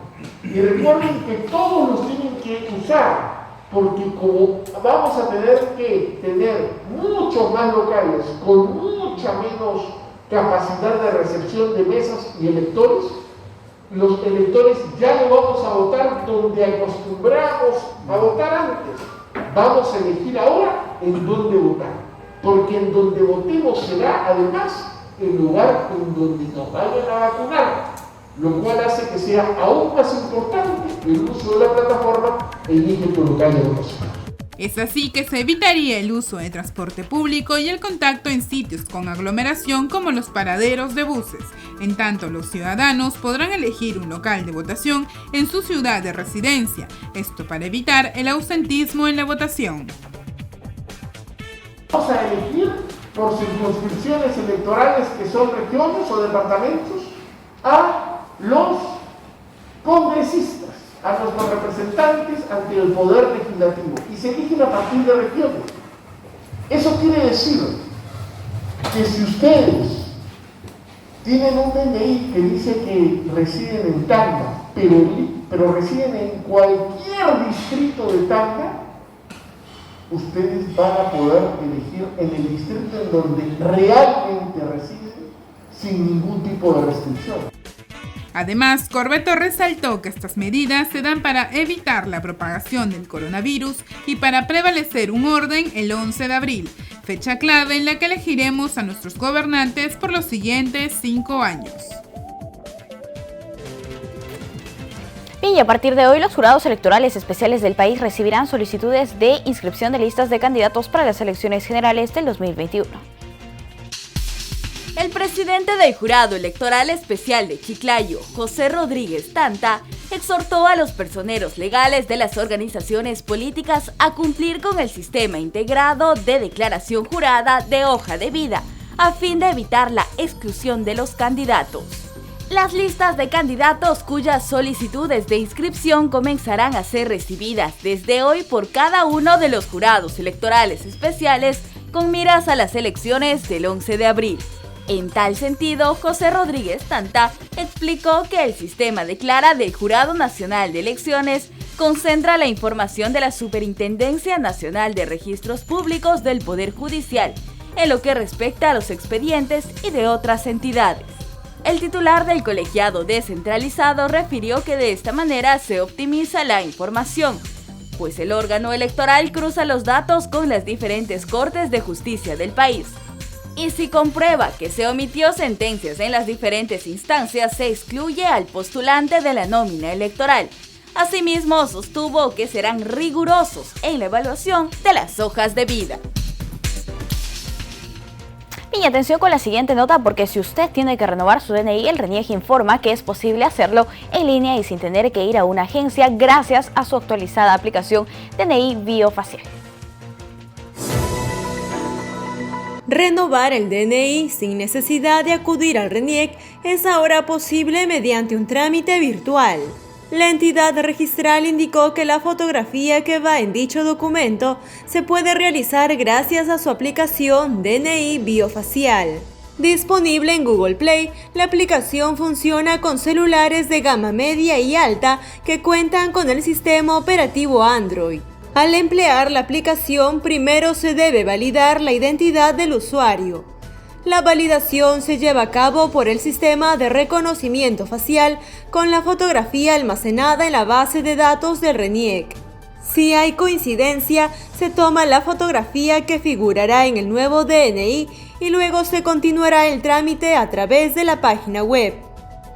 Y recuerden que todos los tienen que usar, porque como vamos a tener que tener muchos más locales con mucha menos capacidad de recepción de mesas y electores, los electores ya no vamos a votar donde acostumbramos a votar antes. Vamos a elegir ahora en dónde votar, porque en donde votemos será además el lugar en donde nos vayan a vacunar, lo cual hace que sea aún más importante el uso de la plataforma Elige tu local de votación. Es así que se evitaría el uso de transporte público y el contacto en sitios con aglomeración como los paraderos de buses. En tanto, los ciudadanos podrán elegir un local de votación en su ciudad de residencia, esto para evitar el ausentismo en la votación. Vamos a elegir por circunscripciones electorales que son regiones o departamentos a los congresistas, a nuestros representantes ante el poder legislativo, y se eligen a partir de regiones. Eso quiere decir que si ustedes tienen un DNI que dice que residen en Tacna, pero residen en cualquier distrito de Tacna, ustedes van a poder elegir en el distrito en donde realmente residen sin ningún tipo de restricción. Además, Corbeto resaltó que estas medidas se dan para evitar la propagación del coronavirus y para prevalecer un orden el 11 de abril, fecha clave en la que elegiremos a nuestros gobernantes por los siguientes 5 años. Bien, y a partir de hoy los jurados electorales especiales del país recibirán solicitudes de inscripción de listas de candidatos para las elecciones generales del 2021. El presidente del Jurado Electoral Especial de Chiclayo, José Rodríguez Tanta, exhortó a los personeros legales de las organizaciones políticas a cumplir con el sistema integrado de declaración jurada de hoja de vida, a fin de evitar la exclusión de los candidatos. Las listas de candidatos cuyas solicitudes de inscripción comenzarán a ser recibidas desde hoy por cada uno de los jurados electorales especiales con miras a las elecciones del 11 de abril. En tal sentido, José Rodríguez Tanta explicó que el sistema Declara del Jurado Nacional de Elecciones concentra la información de la Superintendencia Nacional de Registros Públicos del Poder Judicial en lo que respecta a los expedientes y de otras entidades. El titular del colegiado descentralizado refirió que de esta manera se optimiza la información, pues el órgano electoral cruza los datos con las diferentes cortes de justicia del país. Y si comprueba que se omitió sentencias en las diferentes instancias, se excluye al postulante de la nómina electoral. Asimismo, sostuvo que serán rigurosos en la evaluación de las hojas de vida. Y atención con la siguiente nota, porque si usted tiene que renovar su DNI, el RENIEC informa que es posible hacerlo en línea y sin tener que ir a una agencia gracias a su actualizada aplicación DNI Biofacial. Renovar el DNI sin necesidad de acudir al RENIEC es ahora posible mediante un trámite virtual. La entidad registral indicó que la fotografía que va en dicho documento se puede realizar gracias a su aplicación DNI Biofacial. Disponible en Google Play, la aplicación funciona con celulares de gama media y alta que cuentan con el sistema operativo Android. Al emplear la aplicación, primero se debe validar la identidad del usuario. La validación se lleva a cabo por el sistema de reconocimiento facial con la fotografía almacenada en la base de datos del RENIEC. Si hay coincidencia, se toma la fotografía que figurará en el nuevo DNI y luego se continuará el trámite a través de la página web.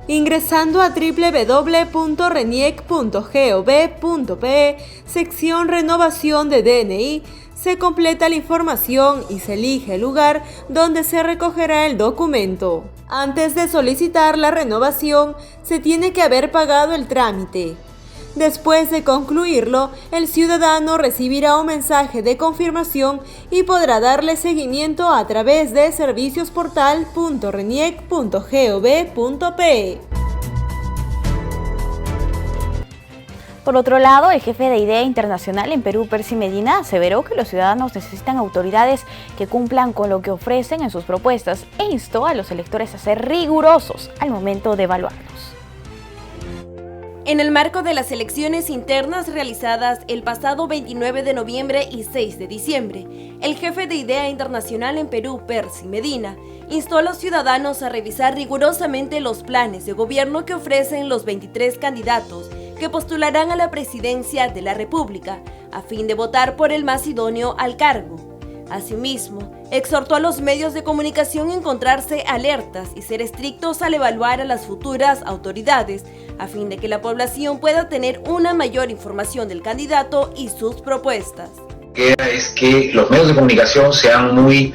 Ingresando a www.reniec.gov.pe, sección Renovación de DNI, se completa la información y se elige el lugar donde se recogerá el documento. Antes de solicitar la renovación, se tiene que haber pagado el trámite. Después de concluirlo, el ciudadano recibirá un mensaje de confirmación y podrá darle seguimiento a través de serviciosportal.reniec.gov.pe. Por otro lado, el jefe de IDEA Internacional en Perú, Percy Medina, aseveró que los ciudadanos necesitan autoridades que cumplan con lo que ofrecen en sus propuestas e instó a los electores a ser rigurosos al momento de evaluarlos. En el marco de las elecciones internas realizadas el pasado 29 de noviembre y 6 de diciembre, el jefe de IDEA Internacional en Perú, Percy Medina, instó a los ciudadanos a revisar rigurosamente los planes de gobierno que ofrecen los 23 candidatos que postularán a la presidencia de la República, a fin de votar por el más idóneo al cargo. Asimismo, exhortó a los medios de comunicación a encontrarse alertas y ser estrictos al evaluar a las futuras autoridades, a fin de que la población pueda tener una mayor información del candidato y sus propuestas. Es que los medios de comunicación sean muy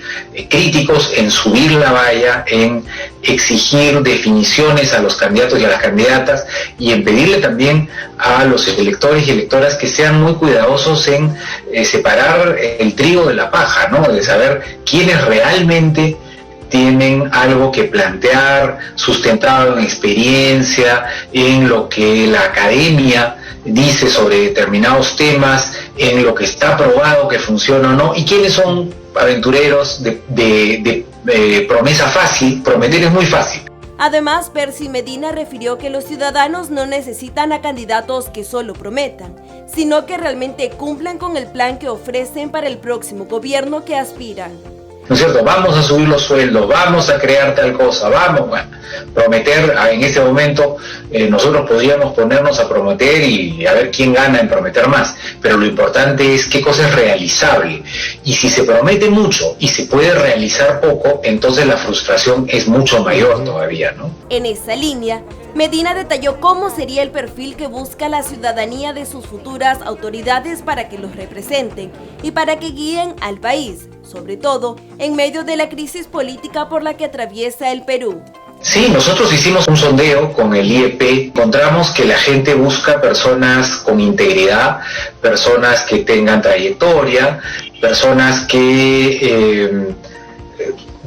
críticos en subir la valla, en exigir definiciones a los candidatos y a las candidatas y en pedirle también a los electores y electoras que sean muy cuidadosos en separar el trigo de la paja, ¿no? De saber quiénes realmente tienen algo que plantear, sustentado en experiencia, en lo que la academia dice sobre determinados temas, en lo que está probado que funciona o no, y quiénes son aventureros de promesa fácil. Prometer es muy fácil. Además, Percy Medina refirió que los ciudadanos no necesitan a candidatos que solo prometan, sino que realmente cumplan con el plan que ofrecen para el próximo gobierno que aspiran. ¿No es cierto? Vamos a subir los sueldos, vamos a crear tal cosa, prometer. En ese momento nosotros podríamos ponernos a prometer y a ver quién gana en prometer más, pero lo importante es qué cosa es realizable, y si se promete mucho y se puede realizar poco, entonces la frustración es mucho mayor todavía, ¿no? En esa línea, Medina detalló cómo sería el perfil que busca la ciudadanía de sus futuras autoridades para que los representen y para que guíen al país, sobre todo en medio de la crisis política por la que atraviesa el Perú. Sí, nosotros hicimos un sondeo con el IEP, encontramos que la gente busca personas con integridad, personas que tengan trayectoria, personas que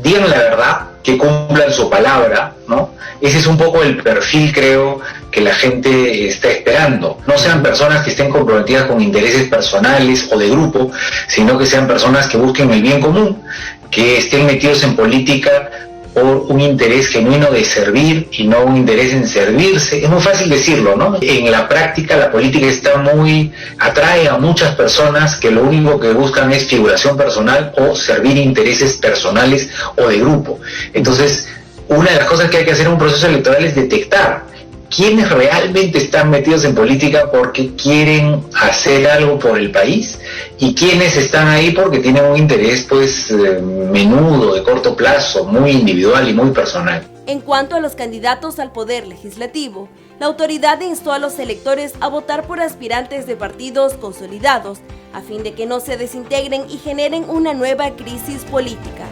digan la verdad, que cumplan su palabra, ¿no? Ese es un poco el perfil, creo, que la gente está esperando. No sean personas que estén comprometidas con intereses personales o de grupo, sino que sean personas que busquen el bien común, que estén metidos en política por un interés genuino de servir y no un interés en servirse. Es muy fácil decirlo, ¿no? En la práctica la política atrae a muchas personas que lo único que buscan es figuración personal o servir intereses personales o de grupo. Entonces, una de las cosas que hay que hacer en un proceso electoral es detectar quiénes realmente están metidos en política porque quieren hacer algo por el país y quiénes están ahí porque tienen un interés menudo, de corto plazo, muy individual y muy personal. En cuanto a los candidatos al poder legislativo, la autoridad instó a los electores a votar por aspirantes de partidos consolidados a fin de que no se desintegren y generen una nueva crisis política.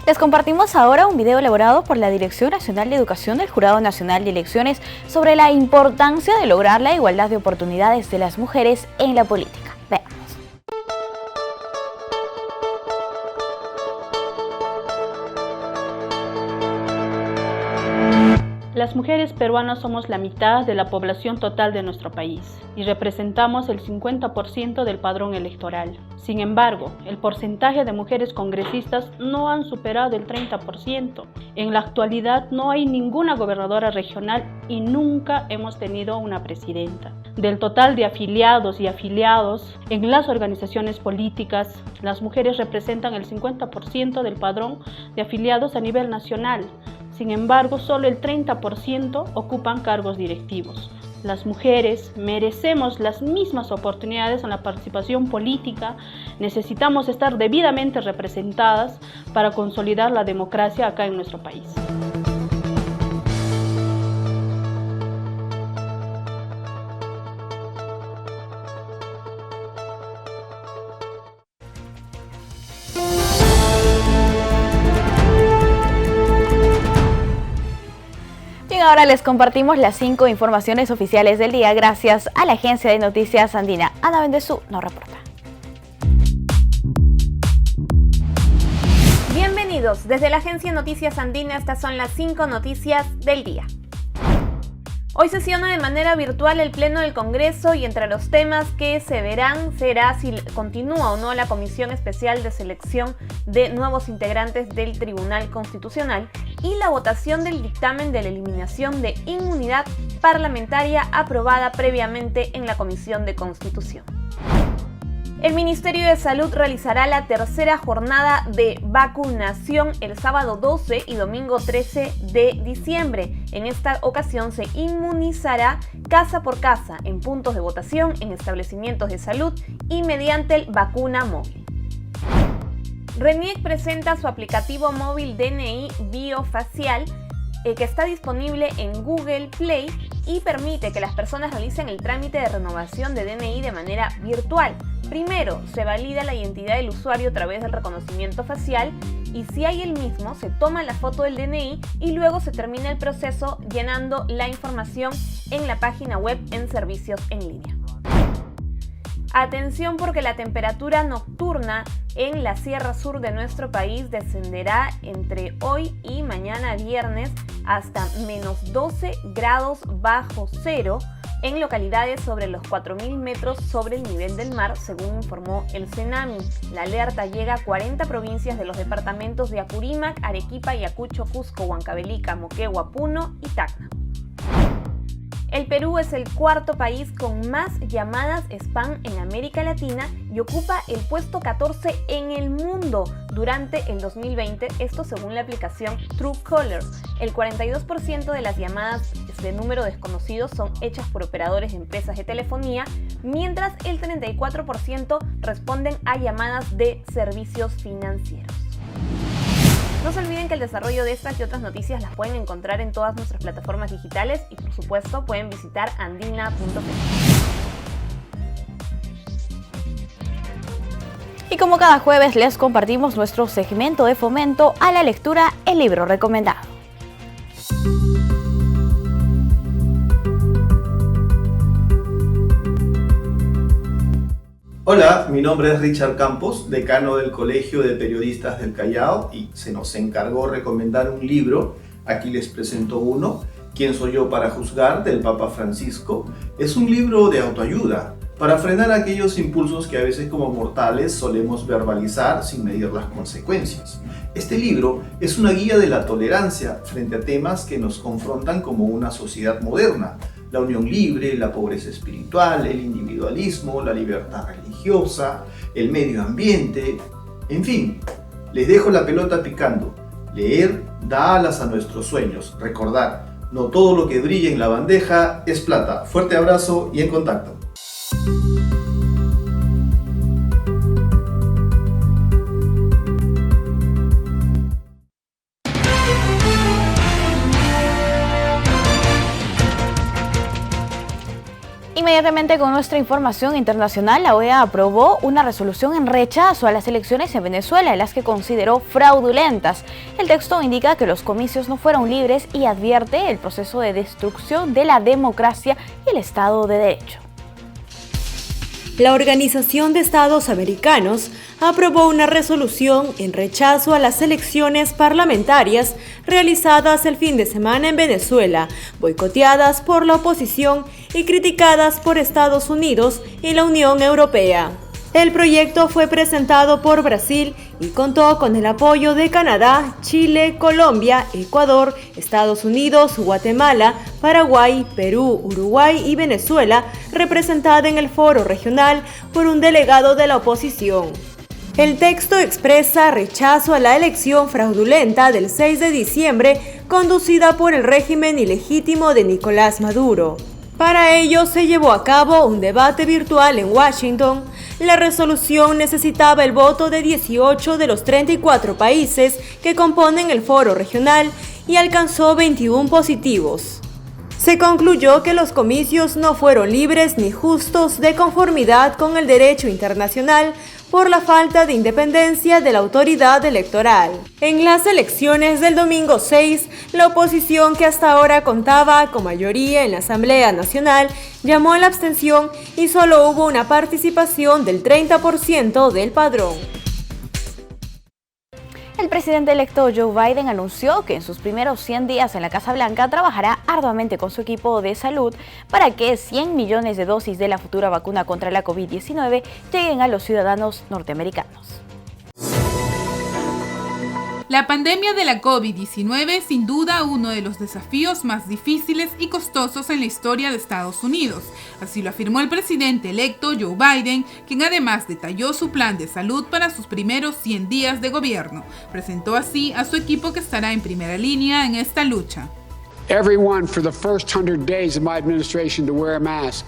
Les compartimos ahora un video elaborado por la Dirección Nacional de Educación del Jurado Nacional de Elecciones sobre la importancia de lograr la igualdad de oportunidades de las mujeres en la política. Veamos. Las mujeres peruanas somos la mitad de la población total de nuestro país y representamos el 50% del padrón electoral. Sin embargo, el porcentaje de mujeres congresistas no han superado el 30%. En la actualidad no hay ninguna gobernadora regional y nunca hemos tenido una presidenta. Del total de afiliados y afiliados en las organizaciones políticas, las mujeres representan el 50% del padrón de afiliados a nivel nacional. Sin embargo, solo el 30% ocupan cargos directivos. Las mujeres merecemos las mismas oportunidades en la participación política. Necesitamos estar debidamente representadas para consolidar la democracia acá en nuestro país. Ahora les compartimos las 5 informaciones oficiales del día gracias a la agencia de noticias andina. Ana Bendezú nos reporta. Bienvenidos, desde la agencia Noticias Andina estas son las 5 noticias del día. Hoy sesiona de manera virtual el Pleno del Congreso y entre los temas que se verán será si continúa o no la Comisión Especial de Selección de nuevos integrantes del Tribunal Constitucional y la votación del dictamen de la eliminación de inmunidad parlamentaria aprobada previamente en la Comisión de Constitución. El Ministerio de Salud realizará la tercera jornada de vacunación el sábado 12 y domingo 13 de diciembre. En esta ocasión se inmunizará casa por casa, en puntos de votación, en establecimientos de salud y mediante el vacuna móvil. RENIEC presenta su aplicativo móvil DNI Biofacial que está disponible en Google Play y permite que las personas realicen el trámite de renovación de DNI de manera virtual. Primero, se valida la identidad del usuario a través del reconocimiento facial y si hay el mismo, se toma la foto del DNI y luego se termina el proceso llenando la información en la página web en servicios en línea. Atención porque la temperatura nocturna en la Sierra Sur de nuestro país descenderá entre hoy y mañana viernes hasta menos 12 grados bajo cero en localidades sobre los 4.000 metros sobre el nivel del mar, según informó el CENAMI. La alerta llega a 40 provincias de los departamentos de Apurímac, Arequipa, Ayacucho, Cusco, Huancavelica, Moquegua, Puno y Tacna. El Perú es el cuarto país con más llamadas spam en América Latina y ocupa el puesto 14 en el mundo durante el 2020, esto según la aplicación Truecaller. El 42% de las llamadas de número desconocido son hechas por operadores de empresas de telefonía, mientras el 34% responden a llamadas de servicios financieros. No se olviden que el desarrollo de estas y otras noticias las pueden encontrar en todas nuestras plataformas digitales y por supuesto pueden visitar andina.p. Y como cada jueves les compartimos nuestro segmento de fomento a la lectura, el libro recomendado. Hola, mi nombre es Richard Campos, decano del Colegio de Periodistas del Callao y se nos encargó recomendar un libro. Aquí les presento uno, ¿Quién soy yo para juzgar?, del Papa Francisco. Es un libro de autoayuda para frenar aquellos impulsos que a veces como mortales solemos verbalizar sin medir las consecuencias. Este libro es una guía de la tolerancia frente a temas que nos confrontan como una sociedad moderna. La unión libre, la pobreza espiritual, el individualismo, la libertad religiosa, el medio ambiente, en fin, les dejo la pelota picando. Leer da alas a nuestros sueños. Recordar, no todo lo que brilla en la bandeja es plata. Fuerte abrazo y en contacto. Inmediatamente con nuestra información internacional, la OEA aprobó una resolución en rechazo a las elecciones en Venezuela, en las que consideró fraudulentas. El texto indica que los comicios no fueron libres y advierte el proceso de destrucción de la democracia y el Estado de Derecho. La Organización de Estados Americanos aprobó una resolución en rechazo a las elecciones parlamentarias realizadas el fin de semana en Venezuela, boicoteadas por la oposición y criticadas por Estados Unidos y la Unión Europea. El proyecto fue presentado por Brasil y contó con el apoyo de Canadá, Chile, Colombia, Ecuador, Estados Unidos, Guatemala, Paraguay, Perú, Uruguay y Venezuela, representada en el foro regional por un delegado de la oposición. El texto expresa rechazo a la elección fraudulenta del 6 de diciembre conducida por el régimen ilegítimo de Nicolás Maduro. Para ello se llevó a cabo un debate virtual en Washington. La resolución necesitaba el voto de 18 de los 34 países que componen el foro regional y alcanzó 21 positivos. Se concluyó que los comicios no fueron libres ni justos de conformidad con el derecho internacional por la falta de independencia de la autoridad electoral. En las elecciones del domingo 6, la oposición, que hasta ahora contaba con mayoría en la Asamblea Nacional, llamó a la abstención y solo hubo una participación del 30% del padrón. El presidente electo Joe Biden anunció que en sus primeros 100 días en la Casa Blanca trabajará arduamente con su equipo de salud para que 100 millones de dosis de la futura vacuna contra la COVID-19 lleguen a los ciudadanos norteamericanos. La pandemia de la COVID-19 es sin duda uno de los desafíos más difíciles y costosos en la historia de Estados Unidos. Así lo afirmó el presidente electo Joe Biden, quien además detalló su plan de salud para sus primeros 100 días de gobierno. Presentó así a su equipo que estará en primera línea en esta lucha. Everyone for the first 100 days of my administration to wear a mask.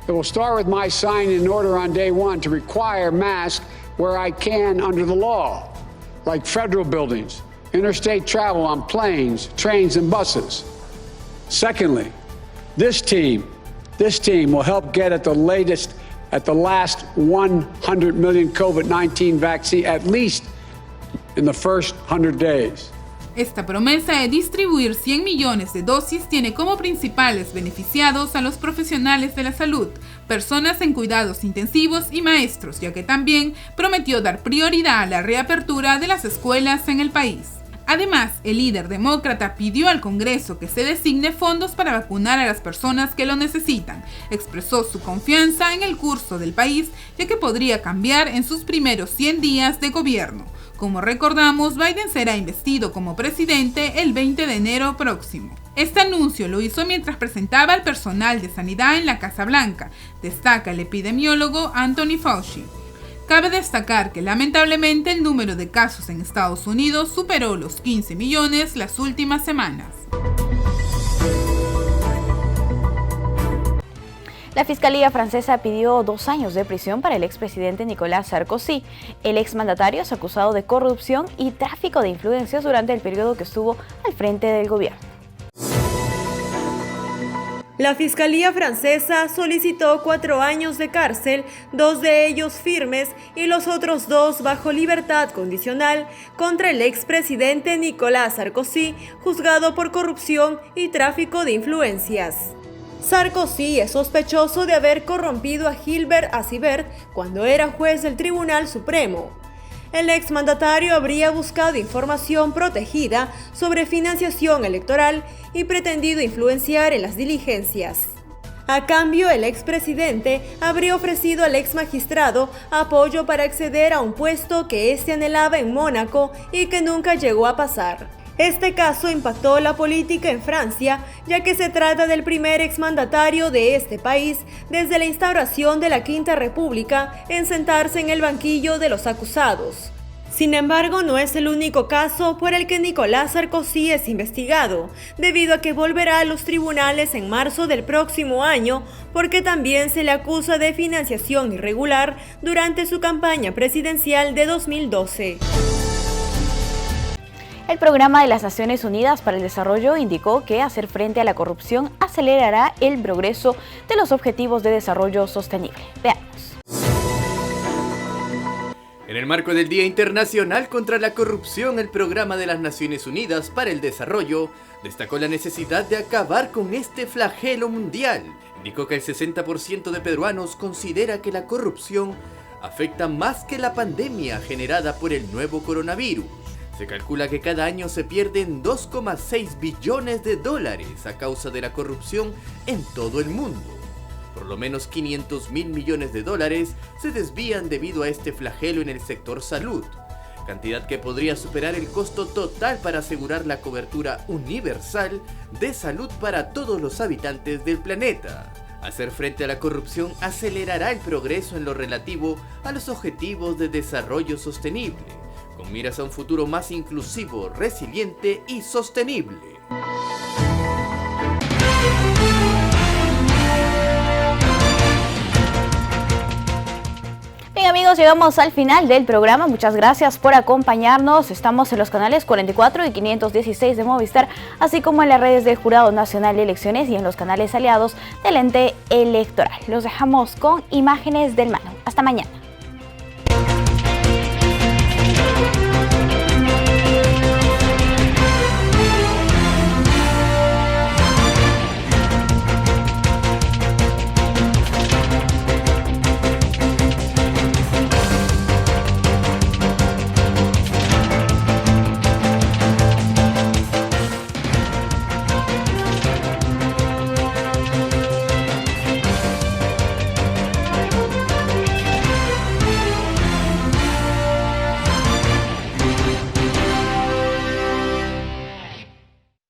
It will start with my signing an order on day one to require masks where I can under the law, like federal buildings, interstate travel on planes, trains, and buses. Secondly, this team will help get at the last 100 million COVID-19 vaccine, at least in the first 100 days. Esta promesa de distribuir 100 millones de dosis tiene como principales beneficiados a los profesionales de la salud, personas en cuidados intensivos y maestros, ya que también prometió dar prioridad a la reapertura de las escuelas en el país. Además, el líder demócrata pidió al Congreso que se designe fondos para vacunar a las personas que lo necesitan. Expresó su confianza en el curso del país, ya que podría cambiar en sus primeros 100 días de gobierno. Como recordamos, Biden será investido como presidente el 20 de enero próximo. Este anuncio lo hizo mientras presentaba al personal de sanidad en la Casa Blanca, destaca el epidemiólogo Anthony Fauci. Cabe destacar que lamentablemente el número de casos en Estados Unidos superó los 15 millones las últimas semanas. La Fiscalía francesa pidió 2 años de prisión para el expresidente Nicolás Sarkozy. El exmandatario es acusado de corrupción y tráfico de influencias durante el periodo que estuvo al frente del gobierno. La Fiscalía francesa solicitó 4 años de cárcel, 2 de ellos firmes y los otros 2 bajo libertad condicional, contra el expresidente Nicolás Sarkozy, juzgado por corrupción y tráfico de influencias. Sarkozy es sospechoso de haber corrompido a Gilbert Assiebert cuando era juez del Tribunal Supremo. El exmandatario habría buscado información protegida sobre financiación electoral y pretendido influenciar en las diligencias. A cambio, el expresidente habría ofrecido al exmagistrado apoyo para acceder a un puesto que éste anhelaba en Mónaco y que nunca llegó a pasar. Este caso impactó la política en Francia, ya que se trata del primer exmandatario de este país desde la instauración de la Quinta República en sentarse en el banquillo de los acusados. Sin embargo, no es el único caso por el que Nicolás Sarkozy es investigado, debido a que volverá a los tribunales en marzo del próximo año, porque también se le acusa de financiación irregular durante su campaña presidencial de 2012. El Programa de las Naciones Unidas para el Desarrollo indicó que hacer frente a la corrupción acelerará el progreso de los Objetivos de Desarrollo Sostenible. Veamos. En el marco del Día Internacional contra la Corrupción, el Programa de las Naciones Unidas para el Desarrollo destacó la necesidad de acabar con este flagelo mundial. Indicó que el 60% de peruanos considera que la corrupción afecta más que la pandemia generada por el nuevo coronavirus. Se calcula que cada año se pierden 2,6 billones de dólares a causa de la corrupción en todo el mundo. Por lo menos 500.000 millones de dólares se desvían debido a este flagelo en el sector salud, cantidad que podría superar el costo total para asegurar la cobertura universal de salud para todos los habitantes del planeta. Hacer frente a la corrupción acelerará el progreso en lo relativo a los objetivos de desarrollo sostenible, con miras a un futuro más inclusivo, resiliente y sostenible. Bien amigos, llegamos al final del programa. Muchas gracias por acompañarnos. Estamos en los canales 44 y 516 de Movistar, así como en las redes del Jurado Nacional de Elecciones y en los canales aliados del ente electoral. Los dejamos con imágenes del Manu. Hasta mañana.